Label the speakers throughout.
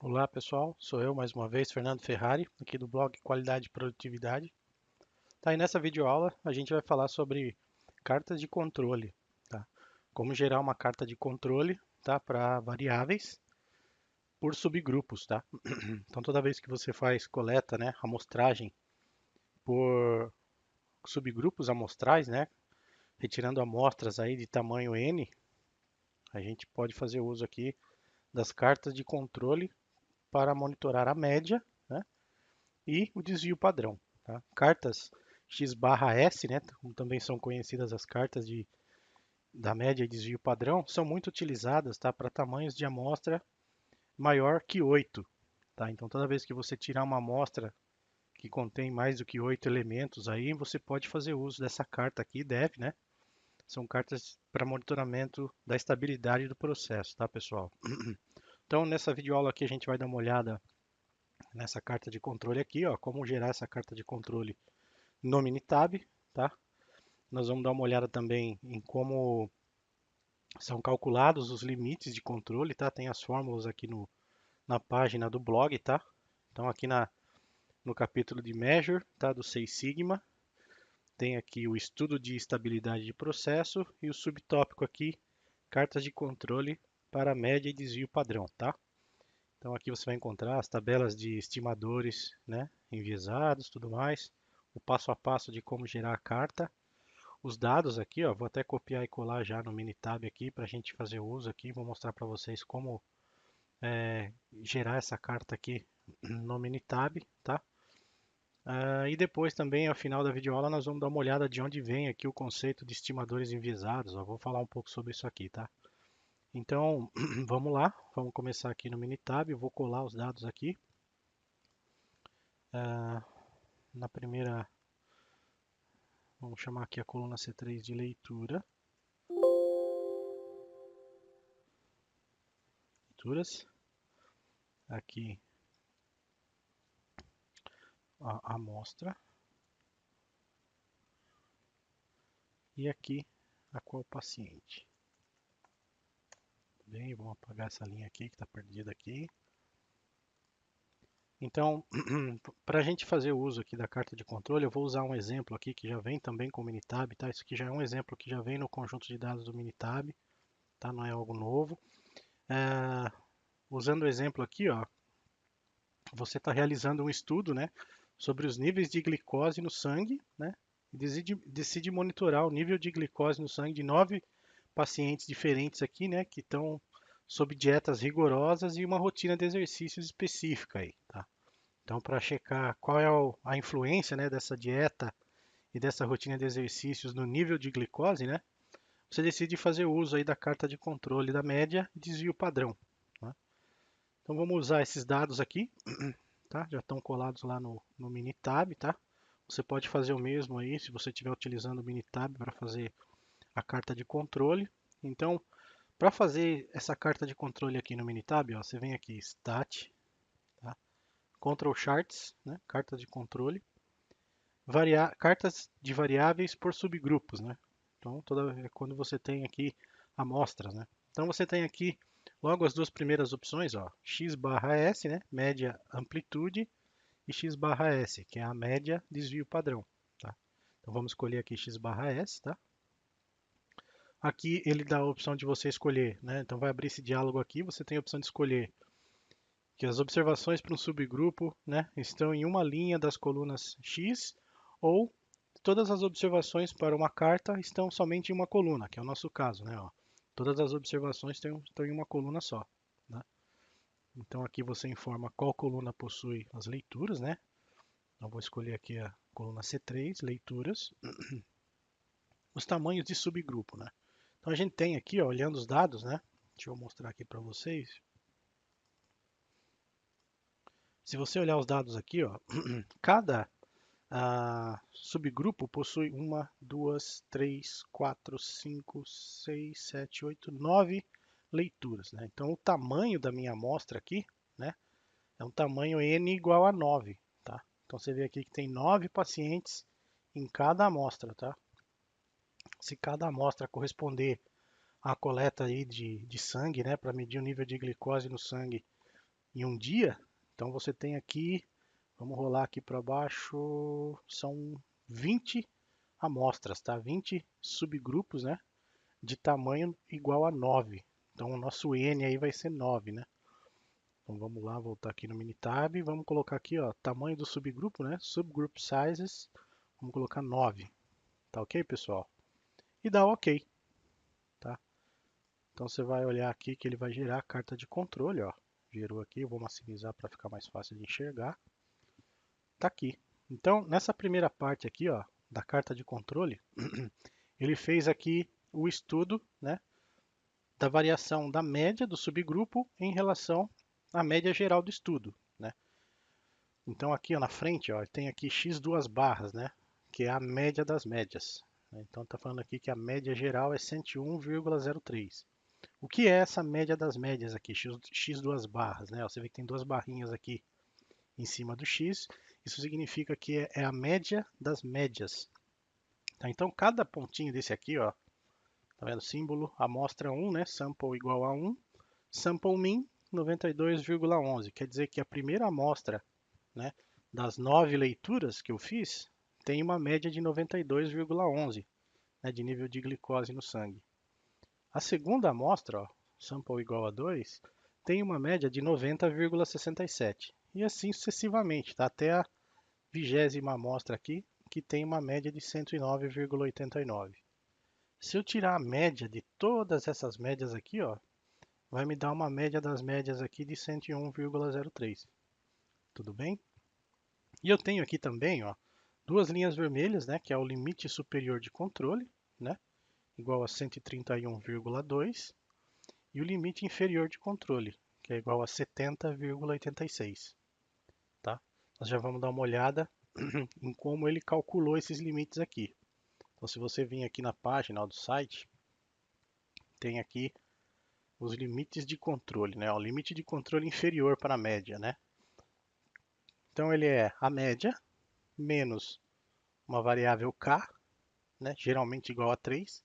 Speaker 1: Olá pessoal, sou eu mais uma vez, Fernando Ferrari, aqui do blog Qualidade e Produtividade. Tá, e nessa videoaula a gente vai falar sobre cartas de controle, tá? Como gerar uma carta de controle, tá, para variáveis por subgrupos, tá? Então toda vez que você faz coleta, né, amostragem por subgrupos amostrais, né, retirando amostras aí de tamanho N, a gente pode fazer uso aqui das cartas de controle para monitorar a média, né, e o desvio padrão. Tá? Cartas X/S, né, como também são conhecidas as cartas da média e desvio padrão, são muito utilizadas, tá, para tamanhos de amostra maior que 8. Tá? Então, toda vez que você tirar uma amostra que contém mais do que 8 elementos, aí você pode fazer uso dessa carta aqui, deve, né? São cartas para monitoramento da estabilidade do processo, tá, pessoal? Então, nessa videoaula aqui, a gente vai dar uma olhada nessa carta de controle aqui, ó, como gerar essa carta de controle no Minitab, tá? Nós vamos dar uma olhada também em como são calculados os limites de controle, tá? Tem as fórmulas aqui na página do blog, tá? Então aqui no capítulo de Measure, tá? Do Seis Sigma, tem aqui o estudo de estabilidade de processo e o subtópico aqui, cartas de controle para média e desvio padrão, tá? Então aqui você vai encontrar as tabelas de estimadores, né? Enviesados, tudo mais, o passo a passo de como gerar a carta. Os dados aqui, ó, vou até copiar e colar já no Minitab aqui para a gente fazer uso aqui. Vou mostrar para vocês como gerar essa carta aqui no Minitab, tá? E depois também, ao final da videoaula, nós vamos dar uma olhada de onde vem aqui o conceito de estimadores enviesados. Ó, vou falar um pouco sobre isso aqui, tá? Então, vamos lá. Vamos começar aqui no Minitab. Eu vou colar os dados aqui. Ah, na primeira, vamos chamar aqui a coluna C3 de leitura. Leituras. Aqui a amostra. E aqui a qual paciente. Bem, vamos apagar essa linha aqui que está perdida aqui. Então, para a gente fazer o uso aqui da carta de controle, eu vou usar um exemplo aqui que já vem também com o Minitab, tá? Isso aqui já é um exemplo que já vem no conjunto de dados do Minitab, tá? Não é algo novo. Usando o exemplo aqui, ó, você está realizando um estudo, né, sobre os níveis de glicose no sangue, né? E decide monitorar o nível de glicose no sangue de 9 pacientes diferentes aqui, né, que estão sob dietas rigorosas e uma rotina de exercícios específica aí, tá? Então, para checar qual é a influência, né, dessa dieta e dessa rotina de exercícios no nível de glicose, né, você decide fazer uso aí da carta de controle da média e desvio padrão, tá? Então, vamos usar esses dados aqui, tá? Já estão colados lá no Minitab, tá? Você pode fazer o mesmo aí se você estiver utilizando o Minitab para fazer a carta de controle. Então, para fazer essa carta de controle aqui no Minitab, ó, você vem aqui, Stat, tá? Control Charts, né? Carta de controle, cartas de variáveis por subgrupos, né? Então, quando você tem aqui amostras, né? Então, você tem aqui logo as duas primeiras opções, ó, x/s, né? Média amplitude, e x/s, que é a média desvio padrão, tá? Então, vamos escolher aqui x/s, tá? Aqui ele dá a opção de você escolher, né? Então vai abrir esse diálogo aqui, você tem a opção de escolher que as observações para um subgrupo, né, estão em uma linha das colunas X ou todas as observações para uma carta estão somente em uma coluna, que é o nosso caso, né? Ó. Todas as observações estão em uma coluna só, né? Então aqui você informa qual coluna possui as leituras, né? Então vou escolher aqui a coluna C3, leituras, os tamanhos de subgrupo, né? Então a gente tem aqui, ó, olhando os dados, né? Deixa eu mostrar aqui para vocês. Se você olhar os dados aqui, ó, cada subgrupo possui uma, duas, três, quatro, cinco, seis, sete, oito, 9 leituras, né? Então o tamanho da minha amostra aqui, né, é um tamanho n igual a 9, tá? Então você vê aqui que tem 9 pacientes em cada amostra, tá? Se cada amostra corresponder à coleta aí de sangue, né, para medir o nível de glicose no sangue em um dia, então você tem aqui, vamos rolar aqui para baixo, são 20 amostras, tá? 20 subgrupos, né? De tamanho igual a 9. Então o nosso N aí vai ser 9, né? Então vamos lá, voltar aqui no Minitab, vamos colocar aqui, ó, tamanho do subgrupo, né? Subgroup sizes, vamos colocar 9. Tá ok, pessoal? E dá ok, tá? Então você vai olhar aqui que ele vai gerar a carta de controle, ó. Gerou aqui, eu vou maximizar para ficar mais fácil de enxergar. Tá aqui. Então, nessa primeira parte aqui, ó, da carta de controle, ele fez aqui o estudo, né, da variação da média do subgrupo em relação à média geral do estudo, né? Então aqui, ó, na frente, ó, tem aqui x duas barras, né, que é a média das médias. Então está falando aqui que a média geral é 101,03. O que é essa média das médias aqui? X duas barras, né? Você vê que tem duas barrinhas aqui em cima do x. Isso significa que é a média das médias. Tá? Então cada pontinho desse aqui, ó, tá vendo? Símbolo amostra 1, né? Sample igual a 1. Sample min 92,11. Quer dizer que a primeira amostra, né, das 9 leituras que eu fiz tem uma média de 92,11, né, de nível de glicose no sangue. A segunda amostra, ó, sample igual a 2, tem uma média de 90,67. E assim sucessivamente, tá? Até a 20ª amostra aqui, que tem uma média de 109,89. Se eu tirar a média de todas essas médias aqui, ó, vai me dar uma média das médias aqui de 101,03. Tudo bem? E eu tenho aqui também, ó, duas linhas vermelhas, né, que é o limite superior de controle, né, igual a 131,2, e o limite inferior de controle, que é igual a 70,86. Tá? Nós já vamos dar uma olhada em como ele calculou esses limites aqui. Então, se você vir aqui na página do site, tem aqui os limites de controle, né? O limite de controle inferior para a média, né? Então ele é a média menos uma variável k, né? Geralmente igual a 3,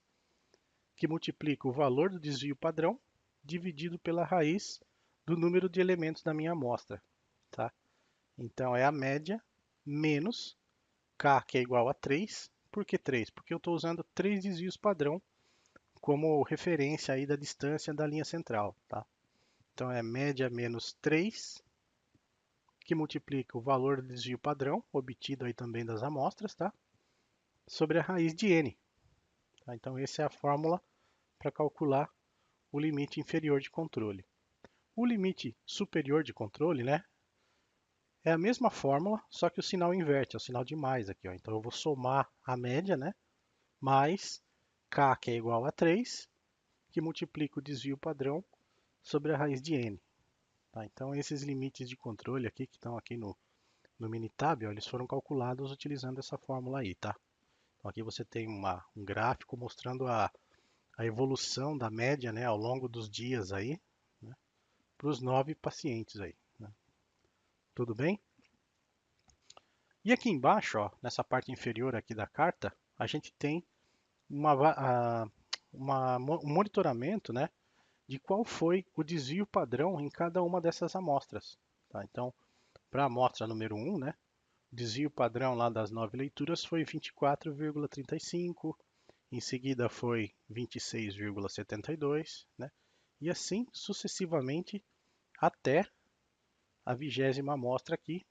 Speaker 1: que multiplica o valor do desvio padrão dividido pela raiz do número de elementos da minha amostra, tá? Então é a média menos k, que é igual a 3. Por que 3? Porque eu estou usando 3 desvios padrão como referência aí da distância da linha central, tá? Então é média menos 3, que multiplica o valor do desvio padrão, obtido aí também das amostras, tá? Sobre a raiz de n. Tá? Então essa é a fórmula para calcular o limite inferior de controle. O limite superior de controle, né? É a mesma fórmula, só que o sinal inverte, é o sinal de mais aqui, ó. Então eu vou somar a média, né? Mais k, que é igual a 3, que multiplica o desvio padrão sobre a raiz de n. Tá? Então esses limites de controle aqui, que estão aqui no Minitab, ó, eles foram calculados utilizando essa fórmula aí, tá? Então aqui você tem um gráfico mostrando a evolução da média, né, ao longo dos dias aí, né, para os 9 pacientes aí, né? Tudo bem? E aqui embaixo, ó, nessa parte inferior aqui da carta, a gente tem um monitoramento, né, de qual foi o desvio padrão em cada uma dessas amostras. Tá? Então, para a amostra número 1, né, o desvio padrão lá das 9 leituras foi 24,35, em seguida foi 26,72, né, e assim sucessivamente até a 20ª amostra aqui,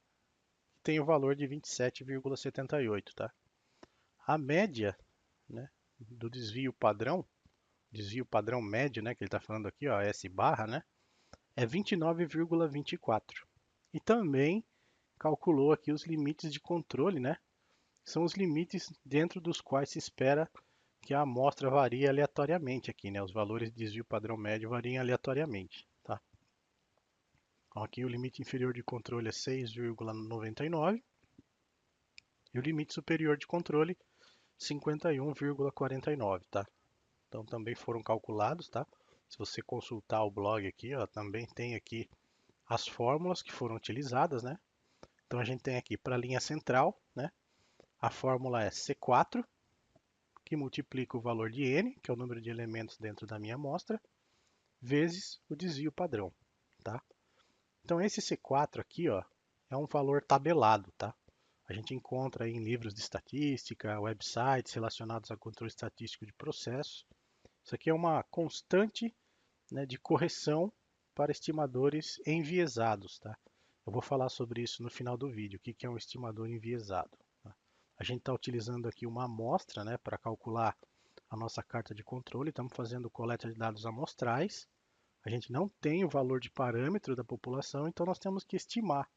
Speaker 1: que tem o valor de 27,78. Tá? A média, né, do desvio padrão médio, né, que ele está falando aqui, ó, S barra, né, é 29,24. E também calculou aqui os limites de controle, né, são os limites dentro dos quais se espera que a amostra varie aleatoriamente aqui, né, os valores de desvio padrão médio variam aleatoriamente, tá? Então, aqui o limite inferior de controle é 6,99 e o limite superior de controle 51,49, tá? Então também foram calculados, tá? Se você consultar o blog aqui, ó, também tem aqui as fórmulas que foram utilizadas, né? Então a gente tem aqui para a linha central, né? A fórmula é C4, que multiplica o valor de n, que é o número de elementos dentro da minha amostra, vezes o desvio padrão, tá? Então esse C4 aqui, ó, é um valor tabelado, tá? A gente encontra aí em livros de estatística, websites relacionados a controle estatístico de processos. Isso aqui é uma constante, né, de correção para estimadores enviesados, tá? Eu vou falar sobre isso no final do vídeo, o que que é um estimador enviesado. Tá? A gente está utilizando aqui uma amostra, né, para calcular a nossa carta de controle, estamos fazendo coleta de dados amostrais. A gente não tem o valor de parâmetro da população, então nós temos que estimar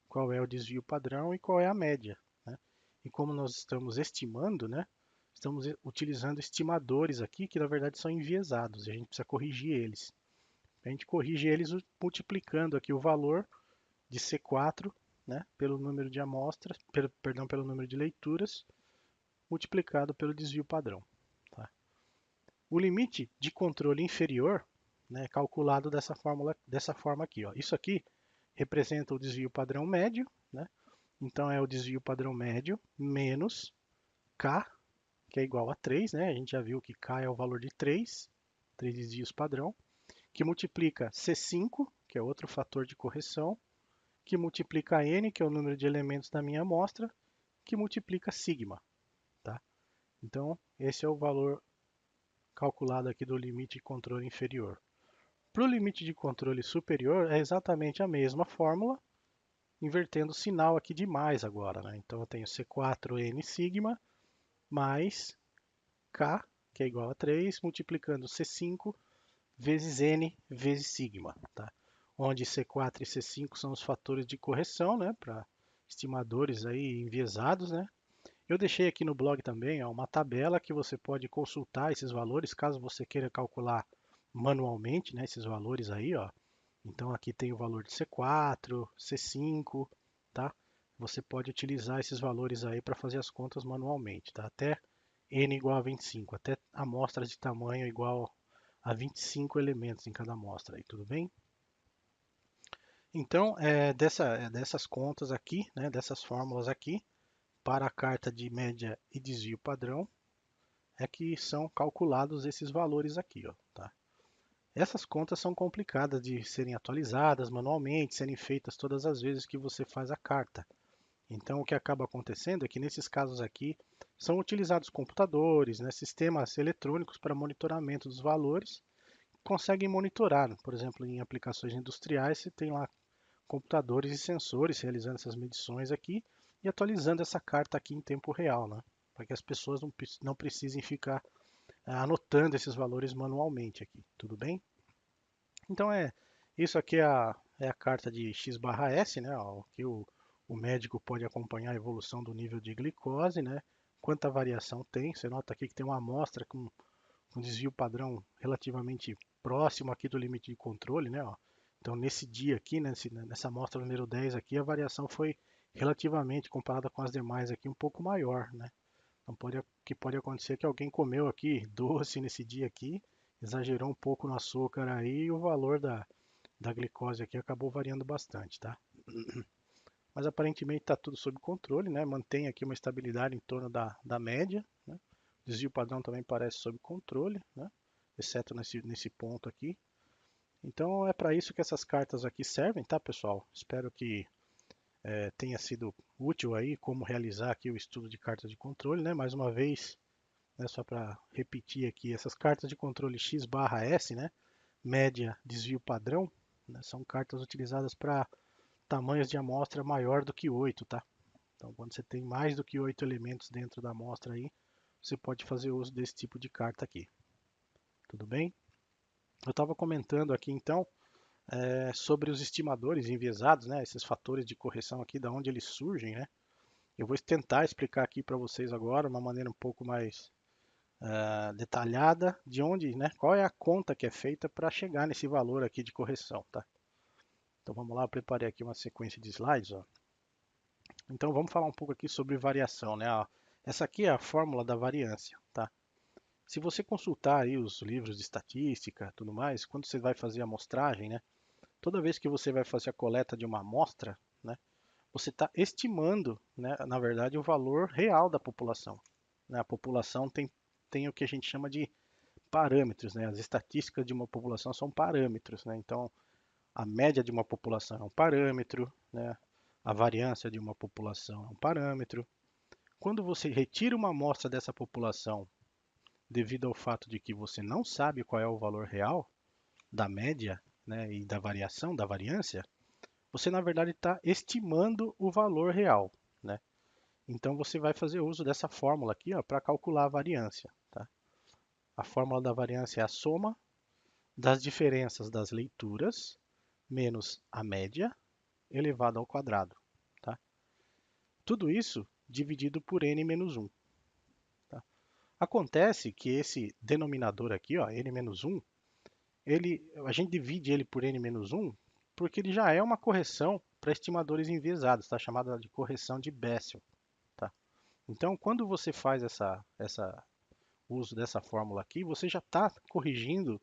Speaker 1: qual é o desvio padrão e qual é a média, né? E como nós estamos estimando, né, estamos utilizando estimadores aqui que na verdade são enviesados e a gente precisa corrigir eles. A gente corrige eles multiplicando aqui o valor de C4, né, pelo número de amostras, pelo número de leituras, multiplicado pelo desvio padrão. Tá? O limite de controle inferior, né, é calculado dessa forma aqui. Ó. Isso aqui representa o desvio padrão médio, né? Então é o desvio padrão médio menos K, que é igual a 3, né? A gente já viu que K é o valor de 3 desvios padrão, que multiplica C5, que é outro fator de correção, que multiplica N, que é o número de elementos da minha amostra, que multiplica sigma, tá? Então, esse é o valor calculado aqui do limite de controle inferior. Para o limite de controle superior, é exatamente a mesma fórmula, invertendo o sinal aqui de mais agora, né? Então, eu tenho C4N sigma mais K, que é igual a 3, multiplicando C5 vezes N vezes sigma, tá? Onde C4 e C5 são os fatores de correção, né, para estimadores aí enviesados, né? Eu deixei aqui no blog também, ó, uma tabela que você pode consultar esses valores, caso você queira calcular manualmente, né, esses valores aí, ó. Então aqui tem o valor de C4, C5, tá? Você pode utilizar esses valores aí para fazer as contas manualmente, tá? Até n igual a 25, até amostras de tamanho igual a 25 elementos em cada amostra, aí, tudo bem? Então, dessas contas aqui, né, dessas fórmulas aqui, para a carta de média e desvio padrão, é que são calculados esses valores aqui, ó, tá? Essas contas são complicadas de serem atualizadas manualmente, serem feitas todas as vezes que você faz a carta. Então, o que acaba acontecendo é que nesses casos aqui são utilizados computadores, né, sistemas eletrônicos para monitoramento dos valores, conseguem monitorar. Por exemplo, em aplicações industriais, você tem lá computadores e sensores realizando essas medições aqui e atualizando essa carta aqui em tempo real, né, para que as pessoas não precisem ficar anotando esses valores manualmente aqui, tudo bem? Então isso aqui é a carta de X/S, né? Ó, que o médico pode acompanhar a evolução do nível de glicose, né? Quanta variação tem. Você nota aqui que tem uma amostra com um desvio padrão relativamente próximo aqui do limite de controle, né? Ó. Então nesse dia aqui, nessa amostra número 10 aqui, a variação foi relativamente comparada com as demais aqui um pouco maior, né? Então que pode acontecer que alguém comeu aqui doce nesse dia aqui, exagerou um pouco no açúcar aí e o valor da glicose aqui acabou variando bastante, tá? Mas aparentemente está tudo sob controle, né? Mantém aqui uma estabilidade em torno da média, né? O desvio padrão também parece sob controle, né? Exceto nesse ponto aqui. Então é para isso que essas cartas aqui servem, tá, pessoal? Espero que tenha sido útil aí como realizar aqui o estudo de cartas de controle, né? Mais uma vez, né, só para repetir aqui, essas cartas de controle X/S, né? Média, desvio padrão, né, são cartas utilizadas para tamanhos de amostra maior do que 8, tá? Então, quando você tem mais do que 8 elementos dentro da amostra aí, você pode fazer uso desse tipo de carta aqui. Tudo bem? Eu estava comentando aqui então sobre os estimadores enviesados, né? Esses fatores de correção aqui, da onde eles surgem, né? Eu vou tentar explicar aqui para vocês agora, de uma maneira um pouco mais detalhada, de onde, né? Qual é a conta que é feita para chegar nesse valor aqui de correção, tá? Então vamos lá, eu preparei aqui uma sequência de slides, ó. Então vamos falar um pouco aqui sobre variação, né? Essa aqui é a fórmula da variância, tá? Se você consultar aí os livros de estatística, tudo mais, quando você vai fazer a amostragem, né? Toda vez que você vai fazer a coleta de uma amostra, né? Você está estimando, né? Na verdade, o valor real da população, né? A população tem o que a gente chama de parâmetros, né? As estatísticas de uma população são parâmetros, né? Então A média de uma população é um parâmetro, né? A variância de uma população é um parâmetro. Quando você retira uma amostra dessa população, devido ao fato de que você não sabe qual é o valor real da média, né, e da variação, da variância, você na verdade está estimando o valor real, né? Então você vai fazer uso dessa fórmula aqui para calcular a variância. Tá? A fórmula da variância é a soma das diferenças das leituras menos a média elevado ao quadrado. Tá? Tudo isso dividido por n menos 1. Tá? Acontece que esse denominador aqui, ó, n menos 1, a gente divide ele por n menos 1 porque ele já é uma correção para estimadores enviesados, tá? Chamada de correção de Bessel. Tá? Então, quando você faz uso dessa fórmula aqui, você já está corrigindo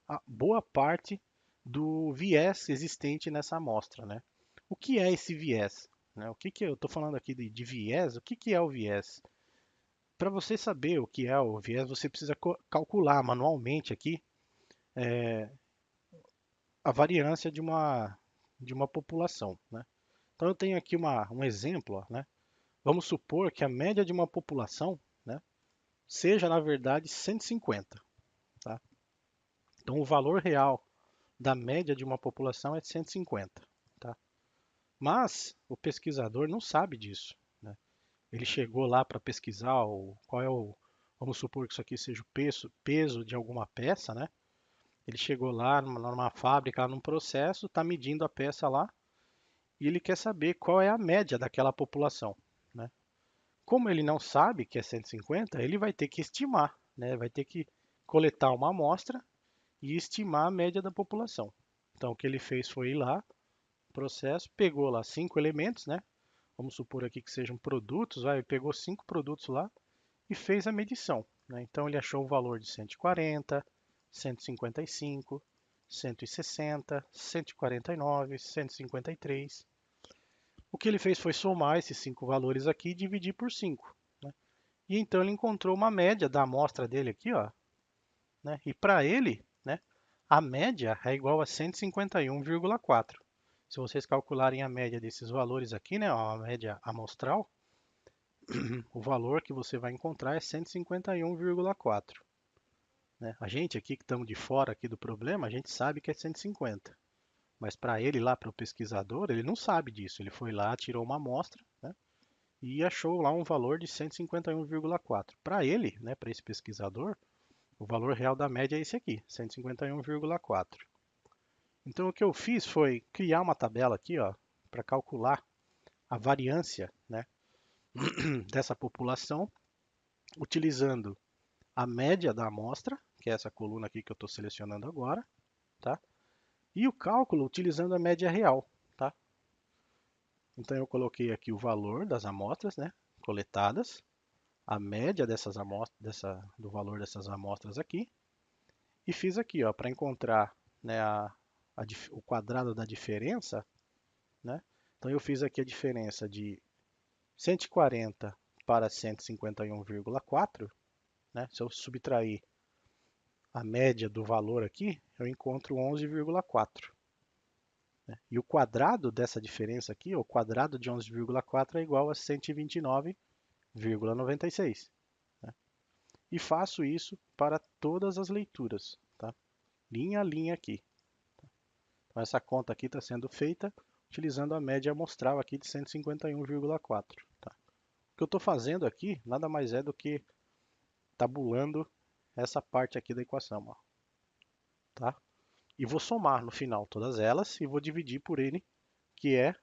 Speaker 1: a boa parte do viés existente nessa amostra, né? O que é esse viés? Né? O que que eu estou falando aqui de viés? O que que é o viés? Para você saber o que é o viés, você precisa calcular manualmente aqui a variância de uma população, né? Então eu tenho aqui um exemplo, ó, né? Vamos supor que a média de uma população, né, seja na verdade 150. Tá? Então o valor real da média de uma população é 150. Tá? Mas o pesquisador não sabe disso. Né? Ele chegou lá para pesquisar qual é o. Vamos supor que isso aqui seja o peso de alguma peça, né? Ele chegou lá numa fábrica, num processo, está medindo a peça lá e ele quer saber qual é a média daquela população. Né? Como ele não sabe que é 150, ele vai ter que estimar, né? Vai ter que coletar uma amostra e estimar a média da população. Então, o que ele fez foi ir lá, processo, pegou lá 5 elementos, né? Vamos supor aqui que sejam produtos, vai, pegou 5 produtos lá e fez a medição. Né? Então, ele achou o valor de 140, 155, 160, 149, 153. O que ele fez foi somar esses 5 valores aqui e dividir por 5. Né? E então ele encontrou uma média da amostra dele aqui, ó, né? E para ele, né, a média é igual a 151,4. Se vocês calcularem a média desses valores aqui, né, a média amostral, o valor que você vai encontrar é 151,4. Né? A gente aqui que estamos de fora aqui do problema, a gente sabe que é 150. Mas para ele lá, para o pesquisador, ele não sabe disso. Ele foi lá, tirou uma amostra, né, e achou lá um valor de 151,4. Para ele, né, para esse pesquisador, o valor real da média é esse aqui, 151,4. Então o que eu fiz foi criar uma tabela aqui, ó, para calcular a variância, né, dessa população, utilizando a média da amostra, que é essa coluna aqui que eu estou selecionando agora, tá? E o cálculo utilizando a média real, tá? Então eu coloquei aqui o valor das amostras, né, coletadas, a média dessas amostras, do valor dessas amostras aqui, e fiz aqui, ó, para encontrar, né, o quadrado da diferença, né? Então eu fiz aqui a diferença de 140 para 151,4, né? Se eu subtrair a média do valor aqui, eu encontro 11,4. Né? E o quadrado dessa diferença aqui, o quadrado de 11,4 é igual a 129,96. Né? E faço isso para todas as leituras, tá? Linha a linha aqui. Então essa conta aqui está sendo feita utilizando a média amostral aqui de 151,4. Tá? O que eu estou fazendo aqui nada mais é do que tabulando essa parte aqui da equação. Ó, tá? E vou somar no final todas elas e vou dividir por n, que é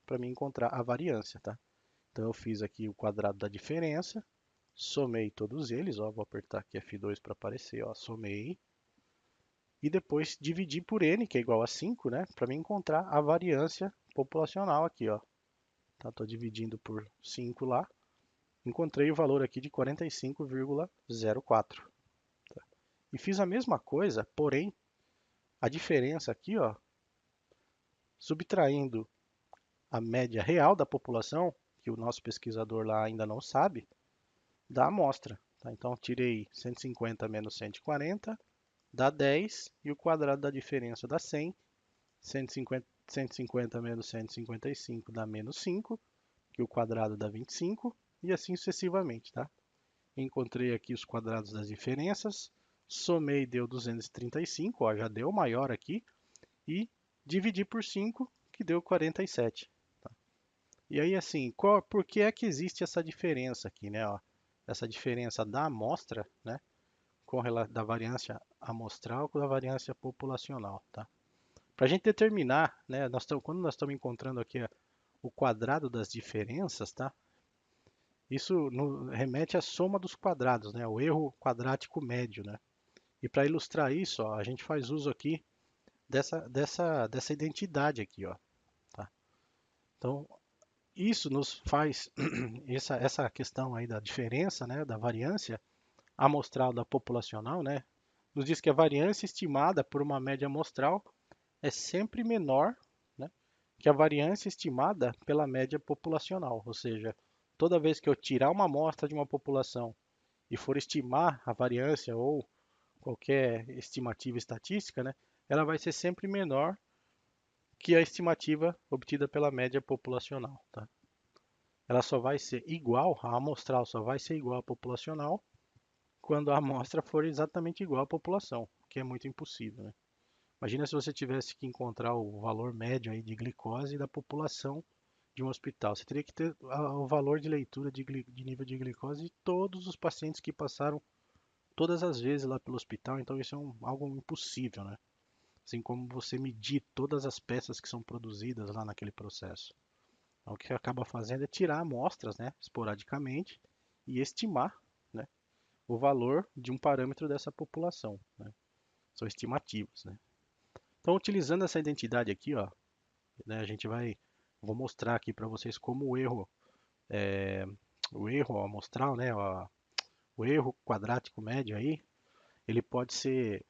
Speaker 1: para mim encontrar a variância. Tá? Então eu fiz aqui o quadrado da diferença, somei todos eles, ó, vou apertar aqui F2 para aparecer, ó, somei. E depois dividir por n, que é igual a 5, né, para mim encontrar a variância populacional aqui, ó. Estou dividindo por 5 lá, encontrei o valor aqui de 45,04. Tá? E fiz a mesma coisa, porém, a diferença aqui, ó, subtraindo a média real da população, que o nosso pesquisador lá ainda não sabe, da amostra. Tá? Então, tirei 150 menos 140, dá 10, e o quadrado da diferença dá 100, 150 menos 155 dá menos 5, que o quadrado dá 25, e assim sucessivamente, tá? Encontrei aqui os quadrados das diferenças, somei deu 235, ó, já deu maior aqui, e dividi por 5, que deu 47. Tá? E aí, assim, por que é que existe essa diferença aqui, né? Ó, essa diferença da amostra, né? Da variância amostral com a variância populacional, tá? Para a gente determinar, né? Quando nós estamos encontrando aqui o quadrado das diferenças, tá? Isso remete à soma dos quadrados, né? O erro quadrático médio, né? E para ilustrar isso, ó, a gente faz uso aqui dessa identidade aqui, ó, tá? Então, isso nos faz, essa questão aí da diferença, né, da variância amostral da populacional, né, nos diz que a variância estimada por uma média amostral é sempre menor, né, que a variância estimada pela média populacional. Ou seja, toda vez que eu tirar uma amostra de uma população e for estimar a variância ou qualquer estimativa estatística, né, ela vai ser sempre menor que a estimativa obtida pela média populacional. Tá? Ela só vai ser igual, a amostral só vai ser igual à populacional quando a amostra for exatamente igual à população, que é muito impossível. Né? Imagina se você tivesse que encontrar o valor médio aí de glicose da população de um hospital. Você teria que ter o valor de leitura de nível de glicose de todos os pacientes que passaram todas as vezes lá pelo hospital. Então isso é algo impossível, né? Assim como você medir todas as peças que são produzidas lá naquele processo. Então, o que acaba fazendo é tirar amostras, né, esporadicamente e estimar, né, o valor de um parâmetro dessa população. Né? São estimativas. Né? Então, utilizando essa identidade aqui, ó, né, vou mostrar aqui para vocês como o erro amostral, né, o erro quadrático médio aí, ele pode ser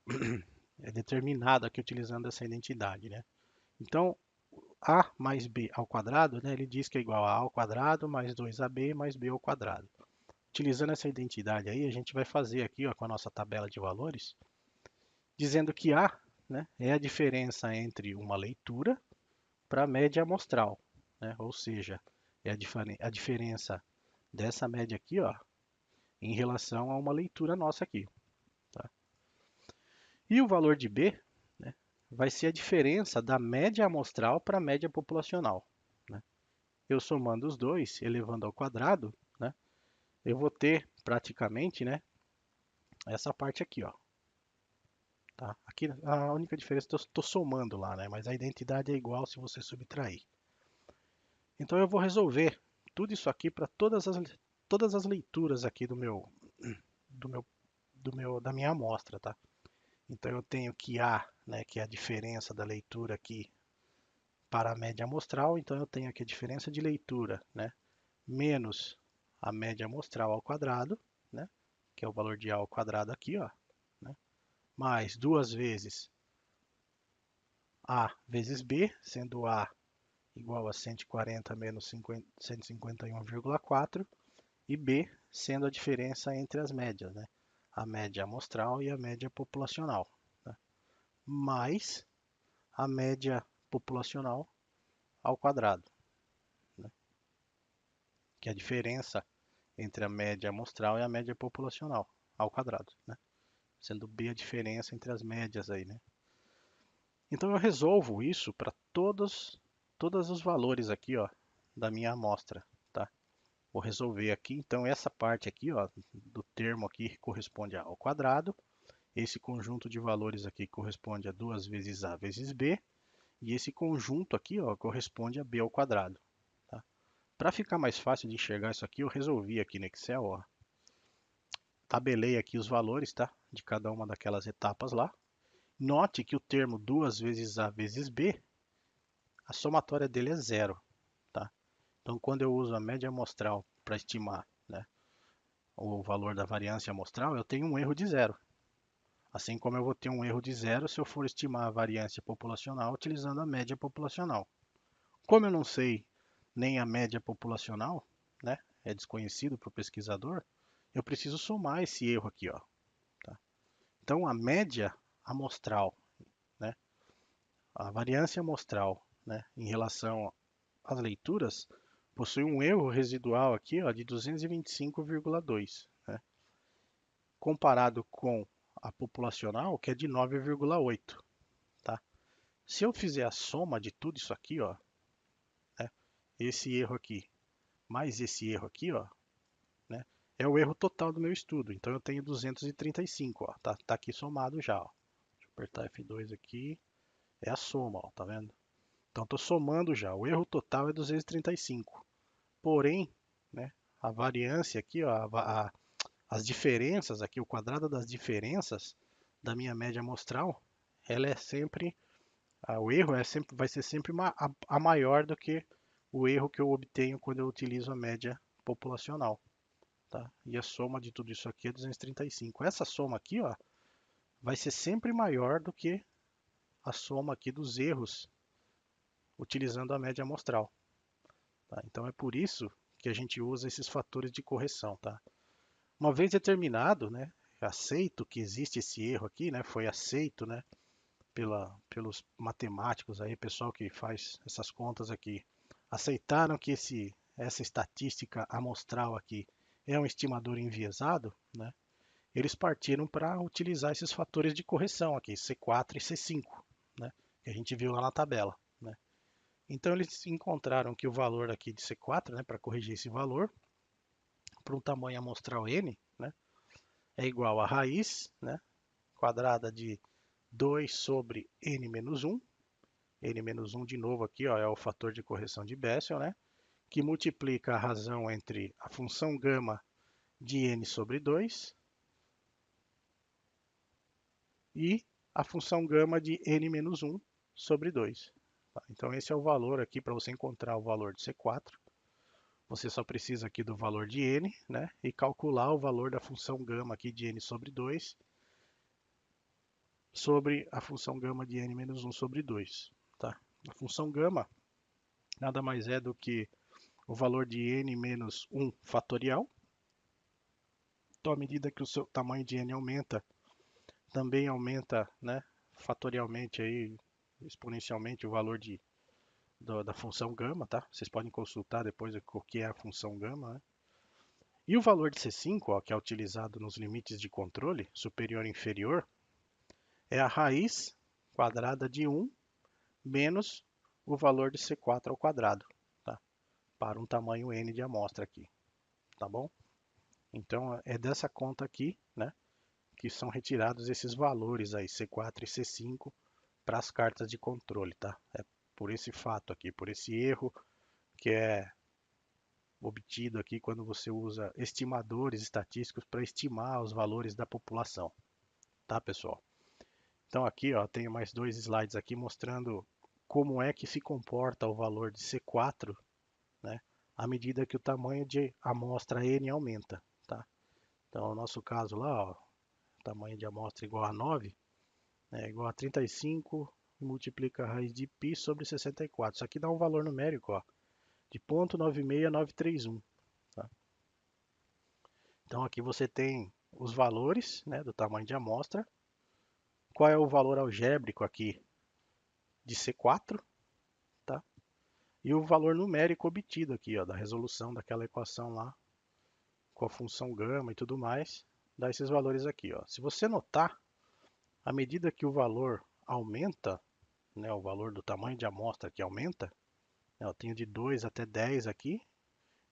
Speaker 1: determinado aqui utilizando essa identidade. Né? Então, a mais b ao quadrado, né, ele diz que é igual a ao quadrado mais 2ab mais b ao quadrado. Utilizando essa identidade aí, a gente vai fazer aqui, ó, com a nossa tabela de valores, dizendo que a, né, é a diferença entre uma leitura para a média amostral, né? Ou seja, é a diferença dessa média aqui, ó, em relação a uma leitura nossa aqui. Tá? E o valor de b, né, vai ser a diferença da média amostral para a média populacional. Né? Eu somando os dois, elevando ao quadrado, né, eu vou ter praticamente, né, essa parte aqui, ó. Tá? Aqui a única diferença é que eu estou somando lá, né, mas a identidade é igual se você subtrair. Então eu vou resolver tudo isso aqui para todas as leituras aqui do meu, da minha amostra, tá? Então eu tenho que A, né, que é a diferença da leitura aqui para a média amostral, então eu tenho aqui a diferença de leitura, né, menos a média amostral ao quadrado, né, que é o valor de A ao quadrado aqui, ó, né, mais duas vezes A vezes B, sendo A igual a 140 menos 151,4 e B sendo a diferença entre as médias, né, a média amostral e a média populacional, né, mais a média populacional ao quadrado, né, que é a diferença entre a média amostral e a média populacional ao quadrado, né? Sendo B a diferença entre as médias aí, né? Então eu resolvo isso para todos os valores aqui, ó, da minha amostra, tá? Vou resolver aqui, então essa parte aqui, ó, do termo aqui corresponde ao quadrado, esse conjunto de valores aqui corresponde a 2 vezes A vezes B, e esse conjunto aqui, ó, corresponde a B ao quadrado, tá? Para ficar mais fácil de enxergar isso aqui, eu resolvi aqui no Excel, ó, tabelei aqui os valores, tá? De cada uma daquelas etapas lá. Note que o termo 2 vezes A vezes B, a somatória dele é zero, tá? Então, quando eu uso a média amostral para estimar, né, o valor da variância amostral, eu tenho um erro de zero. Assim como eu vou ter um erro de zero se eu for estimar a variância populacional utilizando a média populacional. Como eu não sei nem a média populacional, né, é desconhecido para o pesquisador, eu preciso somar esse erro aqui, ó, tá? Então, a média amostral, né, a variância amostral, né, em relação às leituras, possui um erro residual aqui, ó, de 225,2, né, comparado com a populacional, que é de 9,8, tá? Se eu fizer a soma de tudo isso aqui, ó, né, esse erro aqui mais esse erro aqui, ó, né, é o erro total do meu estudo. Então eu tenho 235, ó, tá aqui somado já, ó. Deixa eu apertar F2 aqui, é a soma, ó, tá vendo? Então estou somando já. O erro total é 235. Porém, né, a variância aqui, ó, as diferenças aqui, o quadrado das diferenças da minha média amostral, ela é sempre, o erro vai ser sempre a maior do que o erro que eu obtenho quando eu utilizo a média populacional. Tá? E a soma de tudo isso aqui é 235. Essa soma aqui, ó, vai ser sempre maior do que a soma aqui dos erros utilizando a média amostral. Tá? Então é por isso que a gente usa esses fatores de correção. Tá? Uma vez determinado, né, aceito que existe esse erro aqui, né, foi aceito, né, pelos matemáticos aí, pessoal que faz essas contas aqui, aceitaram que essa estatística amostral aqui é um estimador enviesado, né, eles partiram para utilizar esses fatores de correção aqui, C4 e C5, né, que a gente viu lá na tabela. Né. Então eles encontraram que o valor aqui de C4, né, para corrigir esse valor, para um tamanho amostral n, né, é igual a raiz, né, quadrada de 2 sobre n menos 1, n menos 1 de novo aqui, ó, é o fator de correção de Bessel, né, que multiplica a razão entre a função gama de n sobre 2 e a função gama de n menos 1 sobre 2. Tá? Então esse é o valor aqui, para você encontrar o valor de C4, você só precisa aqui do valor de n, né, e calcular o valor da função gama aqui de n sobre 2 sobre a função gama de n menos 1 sobre 2. Tá? A função gama nada mais é do que o valor de n menos 1 fatorial. Então, à medida que o seu tamanho de n aumenta, também aumenta, né, fatorialmente, aí, exponencialmente, o valor da função gama. Tá? Vocês podem consultar depois o que é a função gama. Né? E o valor de C5, ó, que é utilizado nos limites de controle, superior e inferior, é a raiz quadrada de 1 menos o valor de C4 ao quadrado, tá? Para um tamanho n de amostra aqui, tá bom? Então é dessa conta aqui, né, que são retirados esses valores aí, C4 e C5, para as cartas de controle, tá? É por esse fato aqui, por esse erro que é obtido aqui quando você usa estimadores estatísticos para estimar os valores da população, tá, pessoal? Então aqui, ó, tenho mais dois slides aqui mostrando como é que se comporta o valor de C4, né, à medida que o tamanho de amostra N aumenta, tá? Então, no nosso caso lá, ó, tamanho de amostra igual a 9, né, igual a 35, multiplica a raiz de π sobre 64. Isso aqui dá um valor numérico, ó, de 0,96931. Tá? Então aqui você tem os valores, né, do tamanho de amostra. Qual é o valor algébrico aqui de C4, tá? E o valor numérico obtido aqui, ó, da resolução daquela equação lá, com a função gama e tudo mais, dá esses valores aqui, ó. Se você notar, à medida que o valor aumenta, né, o valor do tamanho de amostra que aumenta, né, eu tenho de 2 até 10 aqui,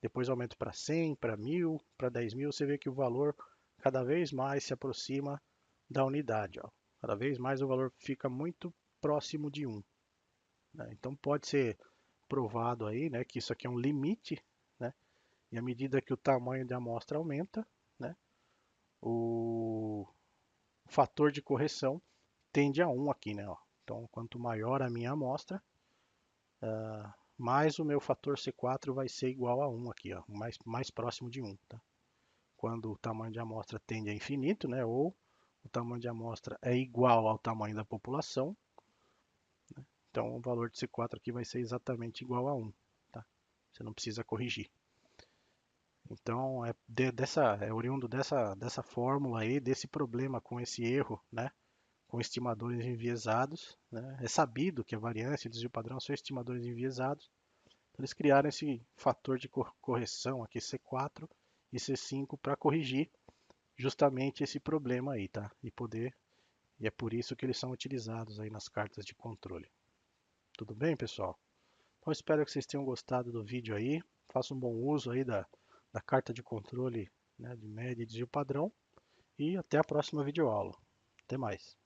Speaker 1: depois aumento para 100, para 1000, para 10.000, você vê que o valor cada vez mais se aproxima da unidade, ó. Cada vez mais o valor fica muito próximo de 1. Né? Então pode ser provado aí, né, que isso aqui é um limite, né, e à medida que o tamanho da amostra aumenta, né, o fator de correção tende a 1 aqui, né, ó. Então, quanto maior a minha amostra, mais o meu fator C4 vai ser igual a 1 aqui, ó, mais próximo de 1. Tá? Quando o tamanho de amostra tende a infinito, né, ou o tamanho de amostra é igual ao tamanho da população, né, então o valor de C4 aqui vai ser exatamente igual a 1. Tá? Você não precisa corrigir. Então é oriundo dessa fórmula aí, desse problema com esse erro, né, com estimadores enviesados, né? É sabido que a variância e o desvio padrão são estimadores enviesados. Então, eles criaram esse fator de correção aqui, C4 e C5, para corrigir justamente esse problema aí, tá? E é por isso que eles são utilizados aí nas cartas de controle. Tudo bem, pessoal? Então, espero que vocês tenham gostado do vídeo aí. Façam um bom uso aí da carta de controle, né, de média e desvio padrão. E até a próxima videoaula. Até mais.